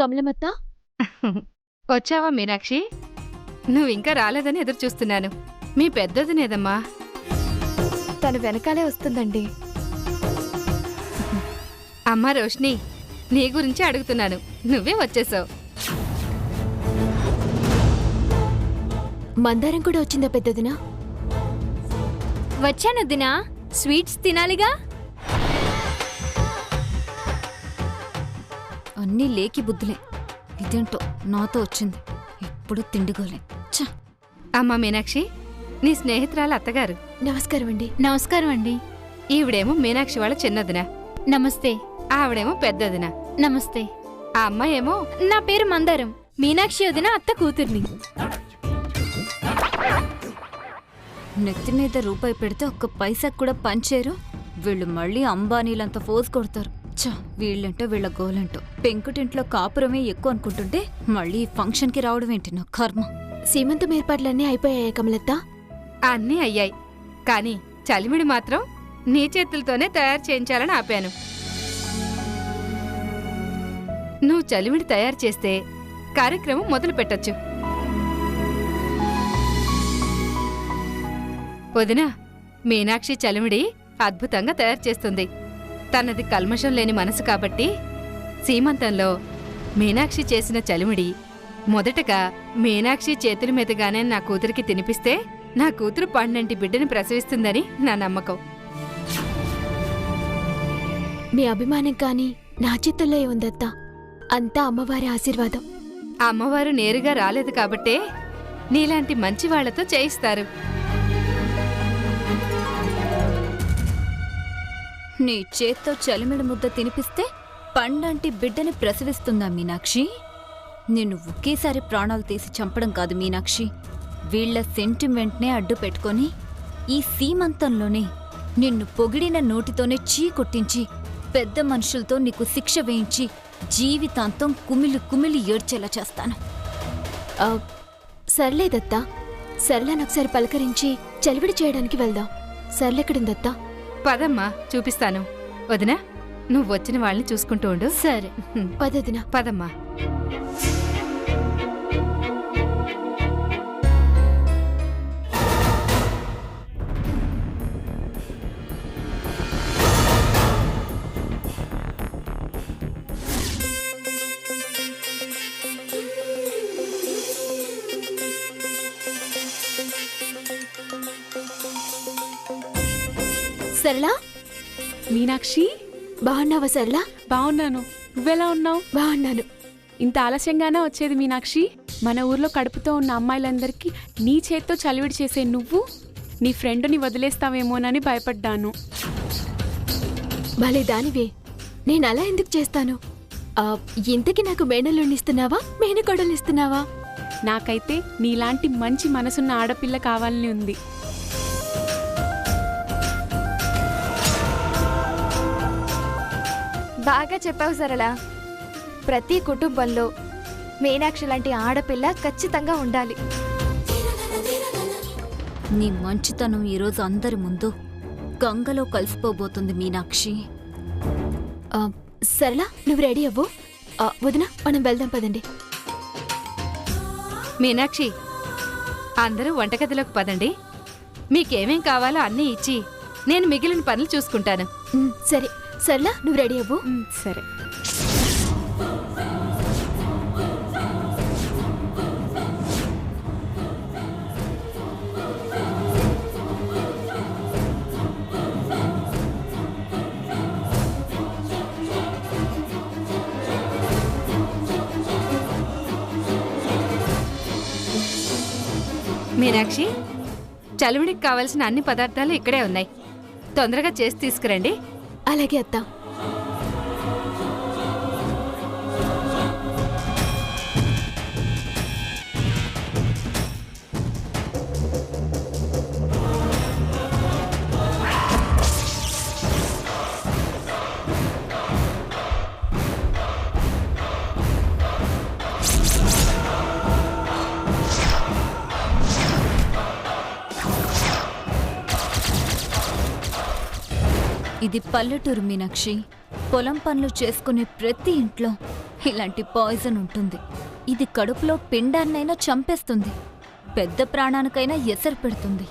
కమలమత్త. వచ్చావా మీనాక్షి? నువ్వింకా రాలేదని ఎదురు చూస్తున్నాను. మీ పెద్దదినేదమ్మా. తను వెనకాలే వస్తుందండి. అమ్మా రోష్ని, నీ గురించి అడుగుతున్నాను, నువ్వే వచ్చేసావు. మందారం కూడా వచ్చిందా పెద్దదినా? వచ్చాను దినా, స్వీట్స్ తినాలిగా. అన్నీ లేకి బుద్ధులే. ఇదేంటో నాతో వచ్చింది, ఎప్పుడు తిండిగోలే. అమ్మా మీనాక్షి, నీ స్నేహితురాలు అత్తగారు. నమస్కారం అండి. నమస్కారం అండి. ఈవిడేమో మీనాక్షి వాళ్ళ చిన్నదిన, నమస్తే. ఆవిడేమో పెద్దదిన. నమస్తే. ఆ అమ్మాయేమో నా పేరు మందారం, మీనాక్షి వదిన అత్త కూతుర్ని. నెత్తి మీద రూపాయి పెడితే ఒక్క పైసా కూడా పంచేరు. వీళ్ళు మళ్ళీ అంబానీలంతా ఫోజ్ కొడతారు. వీళ్ళంటో వీళ్ళ గోలంటో. పెంకుటింట్లో కాపురమే ఎక్కువ అనుకుంటుంటే మళ్ళీ ఈ ఫంక్షన్కి రావడం ఏంటి నా కర్మ. సీమంతం ఏర్పాట్లన్నీ అయిపోయాయి కమలత్త? అన్నీ అయ్యాయి, కాని చలిమిడి మాత్రం నీ చేతులతోనే తయారు చేయించాలని ఆపాను. నువ్వు చలిమిడి తయారు చేస్తే కార్యక్రమం మొదలు పెట్టొచ్చు. వదినా, మీనాక్షి చలిమిడి అద్భుతంగా తయారు చేస్తుంది. తనది కల్మషం లేని మనసు కాబట్టి సీమంతంలో మీనాక్షి చేసిన చలిమిడి మొదటగా మీనాక్షి చేతుల మీదుగానే నా కూతురికి తినిపిస్తే నా కూతురు పండంటి బిడ్డని ప్రసవిస్తుందని నా నమ్మకం. మీ అభిమానం కాని నా చేతుల్లో ఉందత్తా. అంతా అమ్మవారి ఆశీర్వాదం. అమ్మవారు నేరుగా రాలేదు కాబట్టే నీలాంటి మంచి వాళ్లతో చేయిస్తారు. నీ చేత్తో చలిమిడి ముద్ద తినిపిస్తే పండంటి బిడ్డని ప్రసవిస్తుందా మీనాక్షి? నిన్ను ఒకేసారి ప్రాణాలు తీసి చంపడం కాదు మీనాక్షి, వీళ్ల సెంటిమెంట్నే అడ్డు పెట్టుకొని ఈ సీమంతంలోనే నిన్ను పొగిడిన నోటితోనే చీ కొట్టించి పెద్ద మనుషులతో నీకు శిక్ష వేయించి జీవితాంతం కుమిలి కుమిలి ఏడ్చేలా చేస్తాను. సర్లేదత్తా, సర్లేనొకసారి పలకరించి చలివిడి చేయడానికి వెళ్దాం. సర్లెక్కడుందత్తా? పదమ్మా, చూపిస్తాను. వదినా, నువ్వు వచ్చిన వాళ్ళని చూసుకుంటూ ఉండు. సరే. పదదినా. పదమ్మా. సరళా? మీనాక్షి, బాగున్నావా సరళా? బాగున్నాను. నువ్వెలా ఉన్నావు? బాగున్నాను. ఇంత ఆలస్యంగానే వచ్చేది మీనాక్షి? మన ఊర్లో కడుపుతో ఉన్న అమ్మాయిలందరికీ నీ చేత్తో చలివిడి చేసే నువ్వు నీ ఫ్రెండ్ని వదిలేస్తావేమోనని భయపడ్డాను. భలే దానివే, నేనలా ఎందుకు చేస్తాను? ఇంతకీ నాకు మేనల్లుండిస్తున్నావా, మేనకోడలిస్తున్నావా? నాకైతే నీలాంటి మంచి మనసున్న ఆడపిల్ల కావాలని ఉంది. బాగా చెప్పావు సరళ. ప్రతి కుటుంబంలో మీనాక్షి లాంటి ఆడపిల్ల ఖచ్చితంగా ఉండాలి. నీ మంచితనం ఈరోజు అందరి ముందు గంగలో కలిసిపోబోతుంది మీనాక్షి. సరళా, నువ్వు రెడీ అవ్వు. వదినా, మనం వెళ్దాం పదండి. మీనాక్షి, అందరూ వంటగదిలోకి పదండి. మీకేమేం కావాలో అన్నీ ఇచ్చి నేను మిగిలిన పనులు చూసుకుంటాను. సరే సరళా, నువ్వు రెడీ అవ్వు. సరే. మీనాక్షి, చలివిడికి కావలసిన అన్ని పదార్థాలు ఇక్కడే ఉన్నాయి. తొందరగా చేసి తీసుకురండి. అలాగే అత్తా. ఇది పల్లెటూరు మీనాక్షి. పొలం పనులు చేసుకునే ప్రతి ఇంట్లో ఇలాంటి పాయిజన్ ఉంటుంది. ఇది కడుపులో పిండాన్నైనా చంపేస్తుంది, పెద్ద ప్రాణానికైనా ఎసరు పెడుతుంది.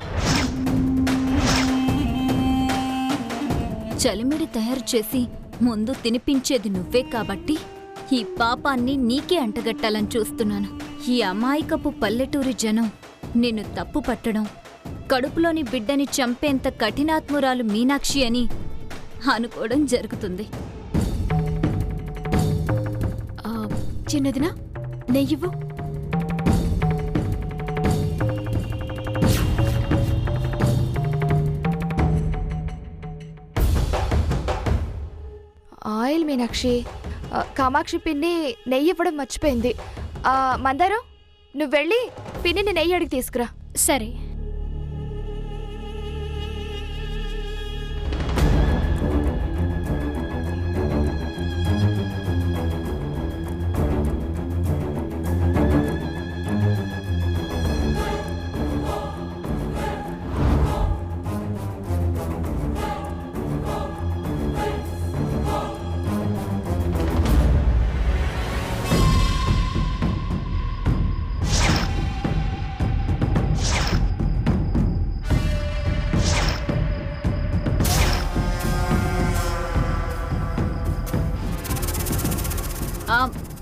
చలిమిడి తయారు చేసి ముందు తినిపించేది నువ్వే కాబట్టి ఈ పాపాన్ని నీకే అంటగట్టాలని చూస్తున్నాను. ఈ అమాయకపు పల్లెటూరి జనం నిన్ను తప్పు పట్టడం, కడుపులోని బిడ్డని చంపేంత కఠినాత్మురాలు మీనాక్షి అని అనుకోవడం జరుగుతుంది. చిన్నదినా నెయ్యివ్వు. ఆయిల్ మీనాక్షి. కామాక్షి పిన్ని నెయ్యి ఇవ్వడం మర్చిపోయింది. మందారం, నువ్వు వెళ్ళి పిన్నిని నెయ్యి అడిగి తీసుకురా. సరే.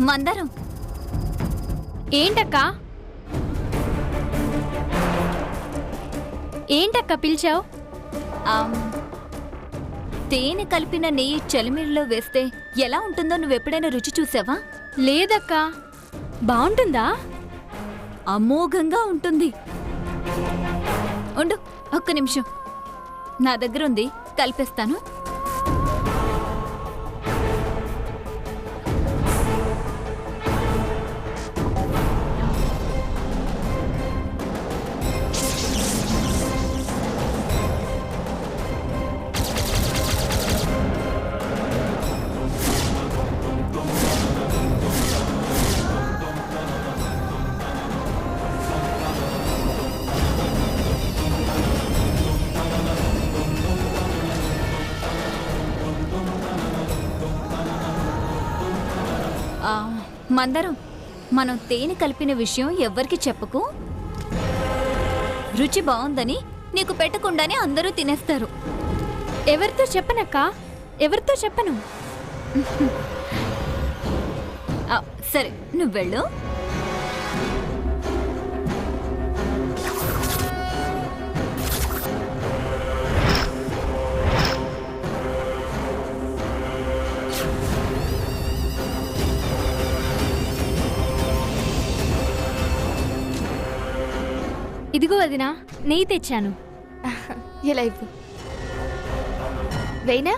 మందారం, ఏంటక్కా పిలిచావు? తేనె కలిపిన నెయ్యి చలిమిడిలో వేస్తే ఎలా ఉంటుందో నువ్వెప్పుడైనా రుచి చూసావా? లేదక్కా. బాగుంటుందా? అమోఘంగా ఉంటుంది. ఉండు, ఒక్క నిమిషం, నా దగ్గర ఉంది, కలిపేస్తాను. మందరం, మనం తేనె కలిపిన విషయం ఎవ్వరికి చెప్పకు. రుచి బాగుందని నీకు పెట్టకుండానే అందరూ తినేస్తారు. ఎవరితో చెప్పనక్కా, ఎవరితో చెప్పను. సరే, నువ్వెళ్ళు. ఇదిగో వదినా, నెయ్యి తెచ్చాను. ఇలా ఇవ్వు. వేయినా?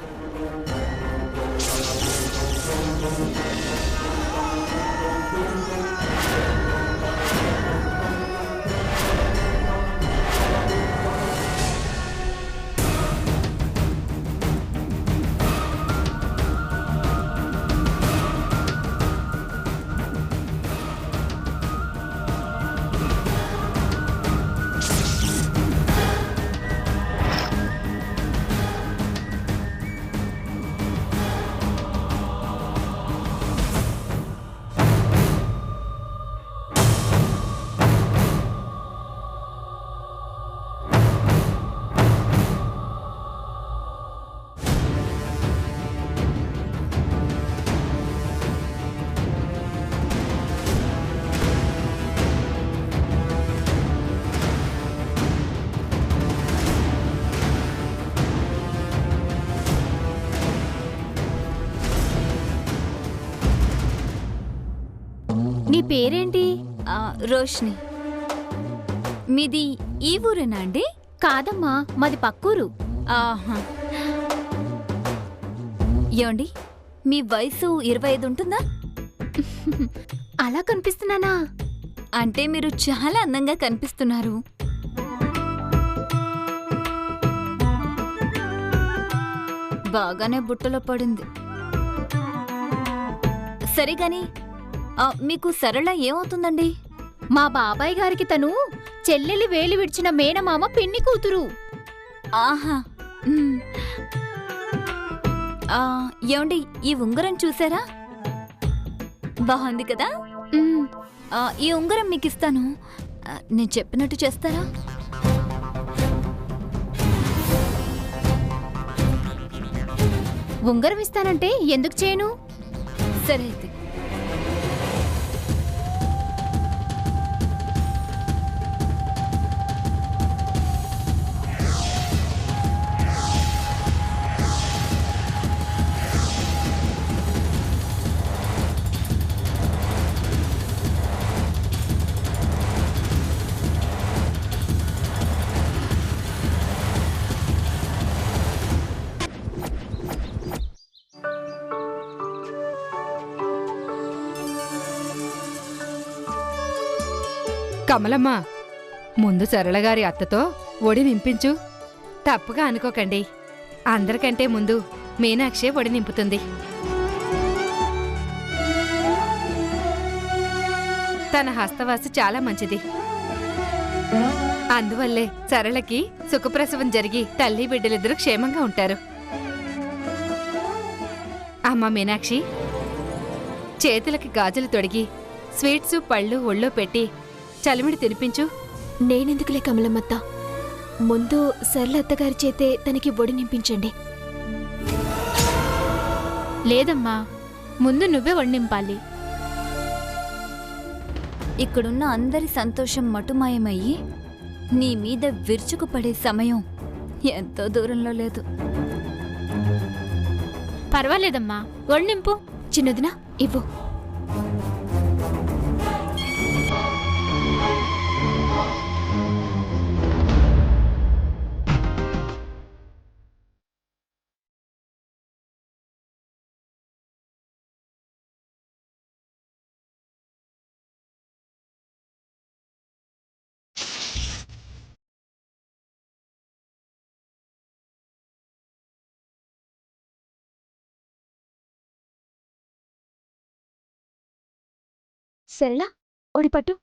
నీ పేరేంటి? రోష్ని. మీది ఈ ఊరేనా అండి? కాదమ్మా, మాది పక్కూరు. ఆహా. ఏమండి, మీ వయసు 25 ఉంటుందా? అలా కనిపిస్తున్నానా? అంటే మీరు చాలా అందంగా కనిపిస్తున్నారు. బాగానే బుట్టలో పడింది. సరిగాని మీకు సరళ ఏమవుతుందండి? మా బాబాయ్ గారికి తను చెల్లెలి వేలి విడిచిన మేనమామ పిన్ని కూతురు. ఆహా. ఏమండి ఈ ఉంగరం చూసారా? బాగుంది కదా? ఈ ఉంగరం మీకు ఇస్తాను. నేను చెప్పినట్టు చేస్తారా? ఉంగరం ఇస్తానంటే ఎందుకు చేయను? సరే అయితే. కమలమ్మ, ముందు సరళగారి అత్తతో ఒడి నింపించు. తప్పుగా అనుకోకండి, అందరికంటే ముందు మీనాక్షే ఒడి నింపుతుంది. తన హస్తవాసి చాలా మంచిది. అందువల్లే సరళకి సుఖప్రసవం జరిగి తల్లి బిడ్డలిద్దరూ క్షేమంగా ఉంటారు. అమ్మ మీనాక్షి, చేతులకి గాజులు తొడిగి స్వీట్సు పళ్ళు ఒళ్ళో పెట్టి చలిమిడి తినిపించు. నేనెందుకులే కమలమ్మత్త, ముందు సరళ అత్తగారి చేతే తనకి ఒడి నింపించండి. లేదమ్మా, ముందు నువ్వే వండింపాలి. ఇక్కడున్న అందరి సంతోషం మటుమాయమయ్యి నీ మీద విరుచుకుపడే సమయం ఎంతో దూరంలో లేదు. పర్వాలేదమ్మా, వండింపు. చిన్నదినా ఇవ్వు. సరళ, ఒడిపట్టు.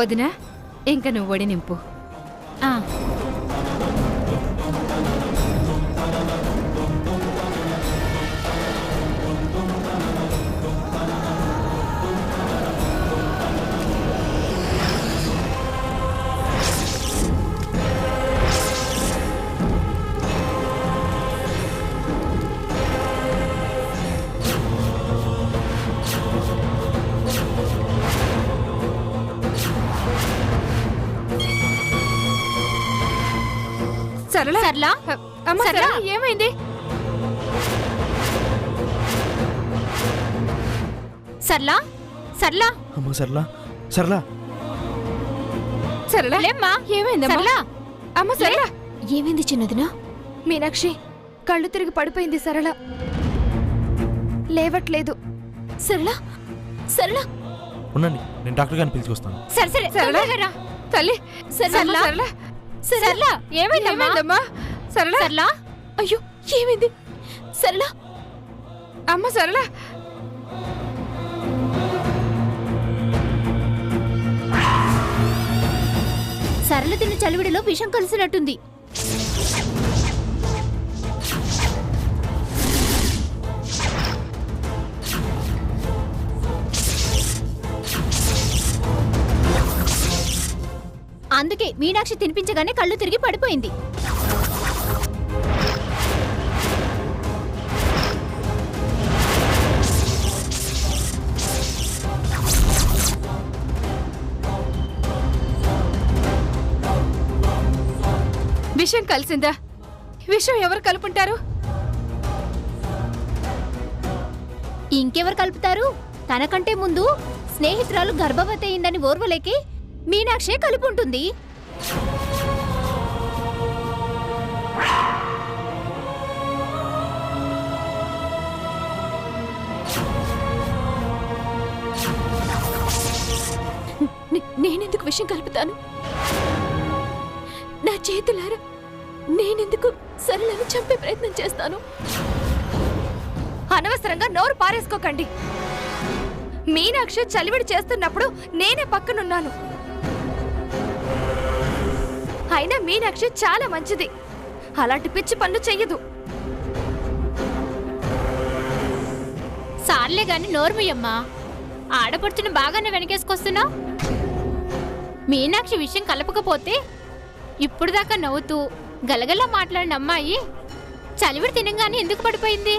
వదినా, ఇంక నువ్వు ఒడి నింపు. సరళ, అమ్మ సరళ, ఏమైంది? సర్లా, సర్లా, అమ్మ సరళ, సరళ, సరళ, లేమ్మా. ఏమైందమ్మా? అమ్మ సరళ, ఏమైంది చిన్నదినా? మీనాక్షి, కళ్ళు తిరిగి పడిపోయింది సరళ. లేవట్లేదు. సరళ, సరళ, ఉండండి, నేను డాక్టర్ గారిని పిలుచుకొస్తాను. సరే సరే, సరళ, తొందరగా రా. తల్లి, సరళ, సరళ, సరళ, ఏమైందమ్మా? సరళ, సర్లా, అయ్యో ఏమైంది? సరళ, అమ్మ సరళ, సరళ తిన్న చలివిడిలో విషం కలిసినట్టుంది. అందుకే మీనాక్షి తినిపించగానే కళ్ళు తిరిగి పడిపోయింది. విషం కలిసిందా? విషం ఎవరు కలుపుంటారు? ఇంకెవరు కలుపుతారు? తనకంటే ముందు స్నేహితురాలు గర్భవతి అయిందని ఓర్వలేకి మీనాక్షే కలుపుంటుంది. నేనెందుకు విషయం కలుపుతాను? నా చేతులారా నేనెందుకు సరళని చంపే ప్రయత్నం చేస్తాను? అనవసరంగా నోరు పారేసుకోకండి. మీనాక్షి చలివిడి చేస్తున్నప్పుడు నేనే పక్కనున్నాను. అయినా మీనాక్షి చాలా మంచిది, అలాంటి పిచ్చి పనులు చెయ్యదు. సార్లే గాని నోర్మయ్యమ్మా, ఆడపడుచుని బాగానే వెనకేసుకొస్తున్నావు. మీనాక్షి విషయం కలపకపోతే ఇప్పుడు దాకా నవ్వుతూ గలగలా మాట్లాడిన అమ్మాయి చలివిడి తినంగానే ఎందుకు పడిపోయింది?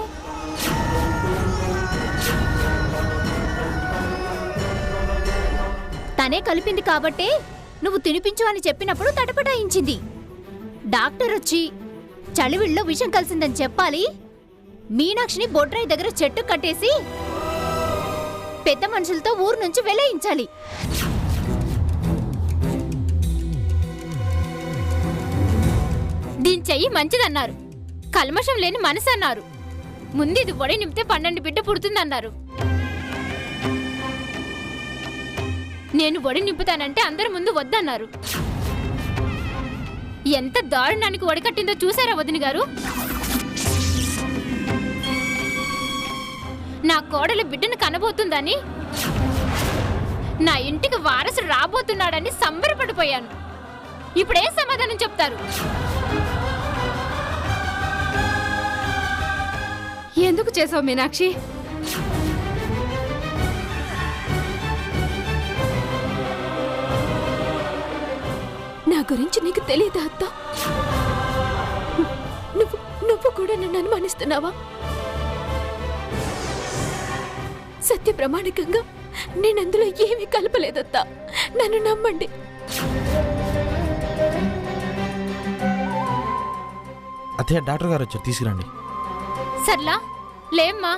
తనే కలిపింది కాబట్టే నువ్వు తినిపించు అని చెప్పినప్పుడు తటపటాయించింది. డాక్టర్ వచ్చి చలివిడిలో విషం కలిసిందని చెప్పాలి. మీనాక్షిని బొడ్రాయి దగ్గర చెట్టు కట్టేసి పెద్ద మనుషులతో ఊరు నుంచి వెలేయించాలి. దీని చెయ్యి మంచిదన్నారు, కల్మషం లేని మనసు అన్నారు. ముందు ఇది ఒడి నింపితే 12 బిడ్డ పుడుతుందన్నారు. నేను ఒడి నింపుతానంటే అందరి ముందు వద్దన్నారు. ఎంత దారుణానికి ఒడికట్టిందో చూసారా వదిన గారు? నా కోడలు బిడ్డను కనబోతుందని, నా ఇంటికి వారసుడు రాబోతున్నాడని సంబరపడిపోయాను. ఇప్పుడే సమాధానం చెప్తారు? ఎందుకు చేసావు మీనాక్షి? నా గురించి నీకు తెలియదా అత్త? నువ్వు కూడా నన్ను అనుమానిస్తున్నావా? సత్య ప్రమాణికంగా నేనందులో ఏమీ కలపలేదత్తా, నన్ను నమ్మండి. అత్తయ్య, డాక్టర్ గారు వచ్చారు, తీసుకురండి. సర్లా లేమ్మా.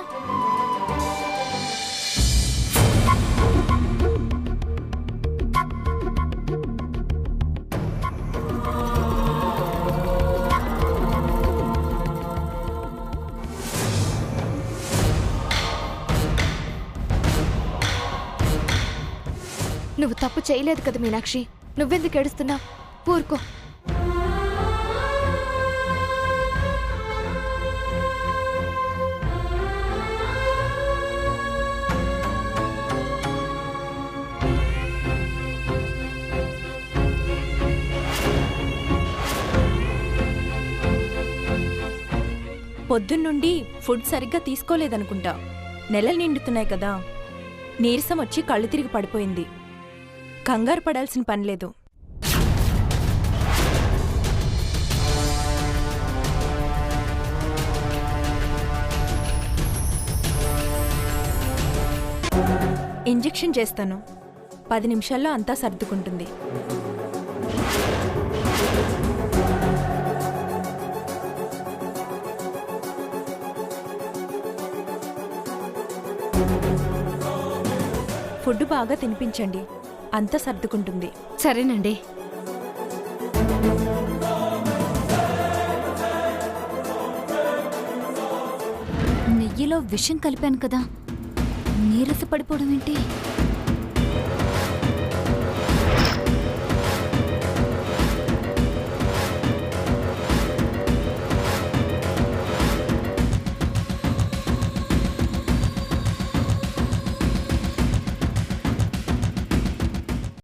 నువ్వు తప్పు చేయలేదు కదా మీనాక్షి, నువ్వెందుకు ఏడుస్తున్నావు? ఊరుకో. పొద్దున్నుండి ఫుడ్ సరిగ్గా తీసుకోలేదనుకుంటా. నెలలు నిండుతున్నాయి కదా, నీరసం వచ్చి కళ్ళు తిరిగి పడిపోయింది. కంగారు పడాల్సిన పనిలేదు. ఇంజెక్షన్ చేస్తాను, 10 నిమిషాల్లో అంతా సర్దుకుంటుంది. ఫుడ్ బాగా తినిపించండి, అంతా సర్దుకుంటుంది. సరేనండి. నెయ్యిలో విషం కలిపాను కదా, నీరస పడిపోవడం ఏంటి?